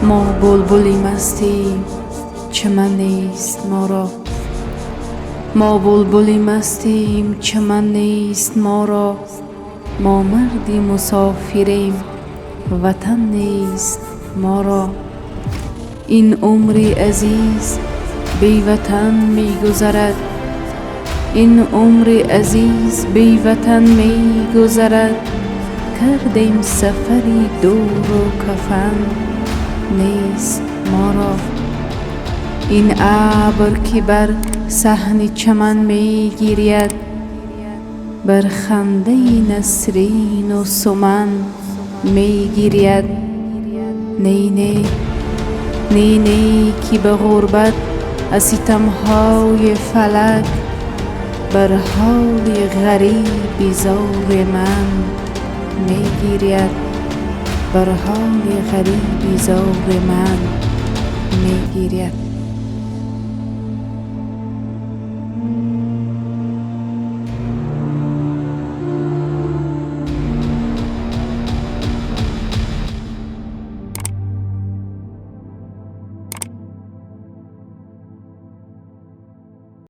ما بلبلی مستیم چمن نیست ما را، ما بلبلی مستیم چمن نیست ما را. ما مردی مسافریم وطن نیست ما را. این عمری عزیز بی وطن می گذرد، این عمری عزیز بی وطن می گذرد. کردیم سفری دور و کفن نیست ما را. این ابر که بر صحن چمن می گرید، بر خنده نسرین و سمن می گرید. نی نی نی نی که به غربت از ستمهای فلک، بر حال غریب زار من می گرید، بر حال غریب زار من می گرید.